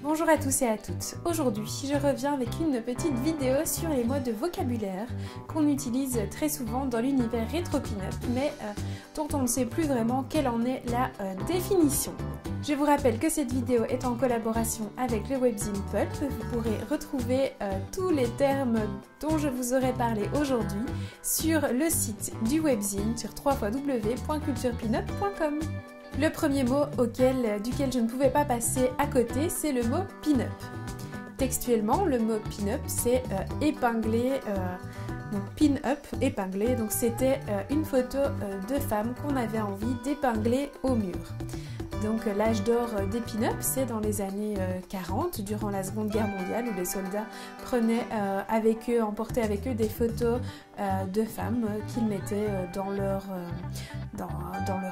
Bonjour à tous et à toutes. Aujourd'hui, je reviens avec une petite vidéo sur les mots de vocabulaire qu'on utilise très souvent dans l'univers rétro pin-up, mais dont on ne sait plus vraiment quelle en est la définition. Je vous rappelle que cette vidéo est en collaboration avec le webzine Pulp. Vous pourrez retrouver tous les termes dont je vous aurai parlé aujourd'hui sur le site du webzine sur www.culturepinup.com. Le premier mot duquel je ne pouvais pas passer à côté, c'est le mot pin-up. Textuellement, le mot pin-up, c'est épinglé, donc pin-up, épinglé, donc c'était une photo de femme qu'on avait envie d'épingler au mur. Donc l'âge d'or des pin-up, c'est dans les années 40, durant la Seconde Guerre mondiale, où les soldats emportaient avec eux des photos de femmes qu'ils mettaient dans leur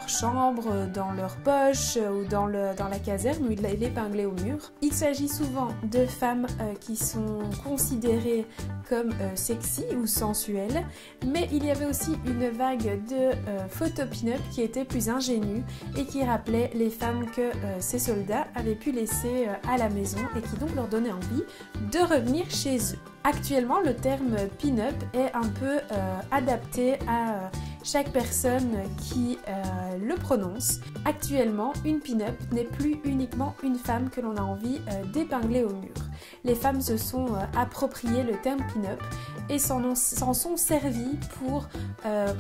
chambre, dans leur poche ou dans la caserne où ils l'épinglaient au mur. Il s'agit souvent de femmes qui sont considérées comme sexy ou sensuelles, mais il y avait aussi une vague de photos pin-up qui étaient plus ingénues et qui rappelaient les femmes que ces soldats avaient pu laisser à la maison et qui donc leur donnaient envie de revenir chez eux. Actuellement, le terme pin-up est un peu adapté à chaque personne qui le prononce. Actuellement, une pin-up n'est plus uniquement une femme que l'on a envie d'épingler au mur. Les femmes se sont approprié le terme pin-up et s'en sont servies pour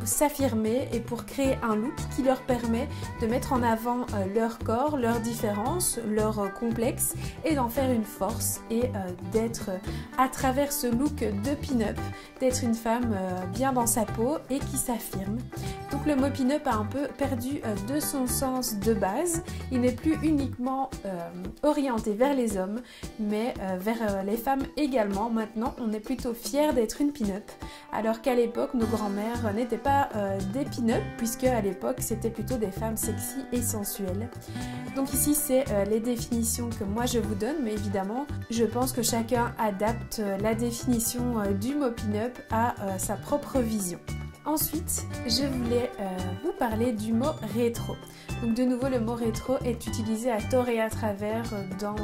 s'affirmer et pour créer un look qui leur permet de mettre en avant leur corps, leurs différences, leurs complexes et d'en faire une force et d'être à travers ce look de pin-up, d'être une femme bien dans sa peau et qui s'affirme. Donc le mot pin-up a un peu perdu de son sens de base. Il n'est plus uniquement orienté vers les hommes, mais vers les femmes également. Maintenant, on est plutôt fiers d'être une pin-up, alors qu'à l'époque, nos grands-mères n'étaient pas des pin-up, puisque à l'époque, c'était plutôt des femmes sexy et sensuelles. Donc ici, c'est les définitions que moi je vous donne, mais évidemment, je pense que chacun adapte la définition du mot pin-up à sa propre vision. Ensuite, je voulais vous parler du mot rétro. Donc de nouveau, le mot rétro est utilisé à tort et à travers dans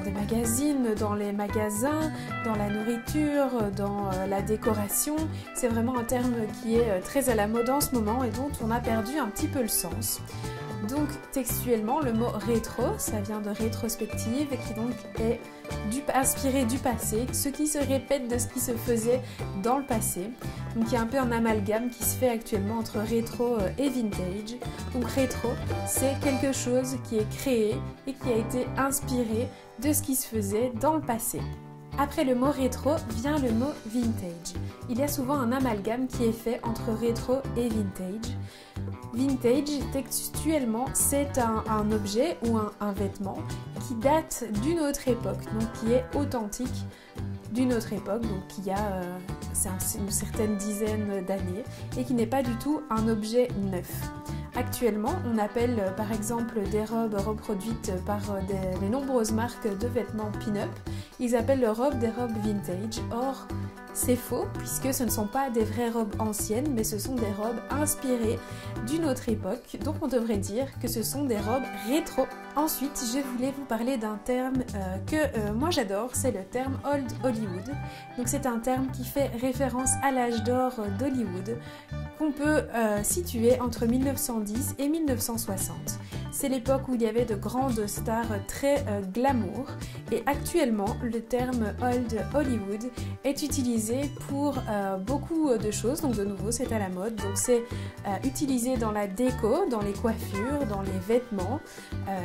des magazines, dans les magasins, dans la nourriture, dans la décoration. C'est vraiment un terme qui est très à la mode en ce moment et dont on a perdu un petit peu le sens. Donc textuellement, le mot rétro, ça vient de rétrospective et qui donc est inspiré du passé, ce qui se répète de ce qui se faisait dans le passé. Donc il y a un peu un amalgame qui se fait actuellement entre rétro et vintage. Donc rétro, c'est quelque chose qui est créé et qui a été inspiré de ce qui se faisait dans le passé. Après le mot rétro vient le mot vintage. Il y a souvent un amalgame qui est fait entre rétro et vintage. Vintage, textuellement, c'est un objet ou un vêtement qui date d'une autre époque, donc qui est authentique d'une autre époque, donc qui a une certaine dizaine d'années et qui n'est pas du tout un objet neuf. Actuellement, on appelle par exemple des robes reproduites par les nombreuses marques de vêtements pin-up, ils appellent leurs robes des robes vintage. Or, c'est faux puisque ce ne sont pas des vraies robes anciennes, mais ce sont des robes inspirées d'une autre époque, donc on devrait dire que ce sont des robes rétro. Ensuite, je voulais vous parler d'un terme que moi j'adore, c'est le terme Old Hollywood. Donc c'est un terme qui fait référence à l'âge d'or d'Hollywood, qu'on peut situer entre 1910 et 1960. C'est l'époque où il y avait de grandes stars très glamour et actuellement le terme Old Hollywood est utilisé pour beaucoup de choses, donc de nouveau c'est à la mode, donc c'est utilisé dans la déco, dans les coiffures, dans les vêtements,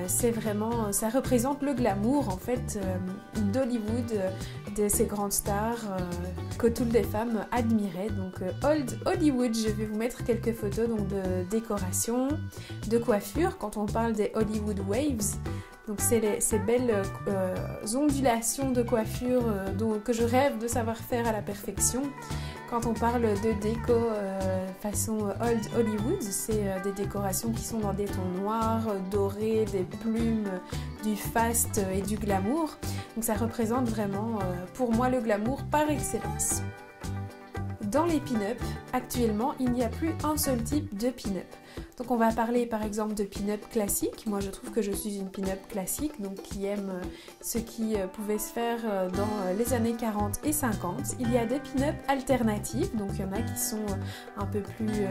c'est vraiment, ça représente le glamour en fait d'Hollywood, de ces grandes stars que toutes les femmes admiraient. Donc Old Hollywood, je vais vous mettre quelques photos donc, de décoration, de coiffure, quand on parle des Hollywood Waves. Donc c'est ces belles ondulations de coiffure que je rêve de savoir faire à la perfection. Quand on parle de déco façon Old Hollywood, c'est des décorations qui sont dans des tons noirs, dorés, des plumes, du faste et du glamour. Donc ça représente vraiment pour moi le glamour par excellence. Dans les pin-up, actuellement, il n'y a plus un seul type de pin-up. Donc on va parler par exemple de pin-up classique. Moi je trouve que je suis une pin-up classique, donc qui aime ce qui pouvait se faire dans les années 40 et 50. Il y a des pin-up alternatives, donc il y en a qui sont un peu plus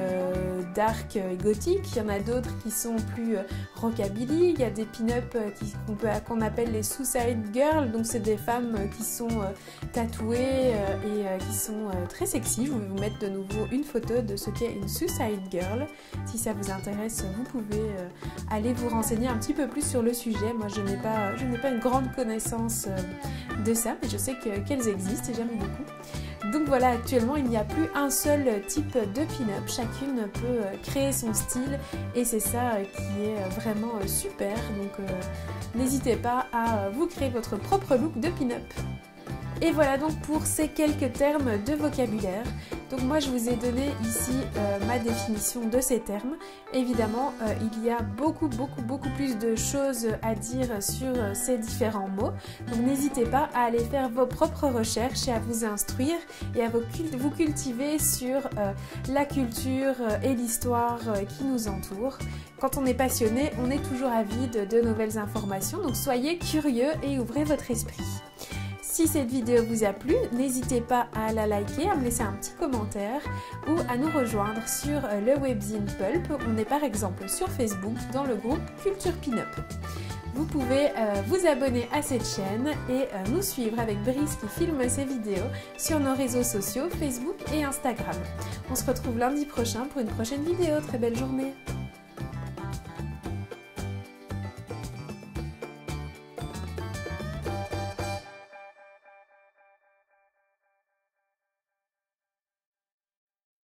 dark et gothique, il y en a d'autres qui sont plus rockabilly, il y a des pin-up qu'on appelle les suicide girls, donc c'est des femmes qui sont tatouées et qui sont très sexy. Je vais vous mettre de nouveau une photo de ce qu'est une suicide girl. Si ça vous intéresse, vous pouvez aller vous renseigner un petit peu plus sur le sujet. Moi, je n'ai pas une grande connaissance de ça, mais je sais qu'elles existent et j'aime beaucoup. Donc voilà, actuellement, il n'y a plus un seul type de pin-up. Chacune peut créer son style et c'est ça qui est vraiment super. Donc n'hésitez pas à vous créer votre propre look de pin-up. Et voilà donc pour ces quelques termes de vocabulaire. Donc moi je vous ai donné ici ma définition de ces termes. Évidemment il y a beaucoup plus de choses à dire sur ces différents mots. Donc n'hésitez pas à aller faire vos propres recherches et à vous instruire et à vous cultiver sur la culture et l'histoire qui nous entoure. Quand on est passionné, on est toujours avide de nouvelles informations. Donc soyez curieux et ouvrez votre esprit. Si cette vidéo vous a plu, n'hésitez pas à la liker, à me laisser un petit commentaire ou à nous rejoindre sur le webzine Pulp. On est par exemple sur Facebook dans le groupe Culture Pin-Up. Vous pouvez vous abonner à cette chaîne et nous suivre avec Brice qui filme ses vidéos sur nos réseaux sociaux Facebook et Instagram. On se retrouve lundi prochain pour une prochaine vidéo. Très belle journée!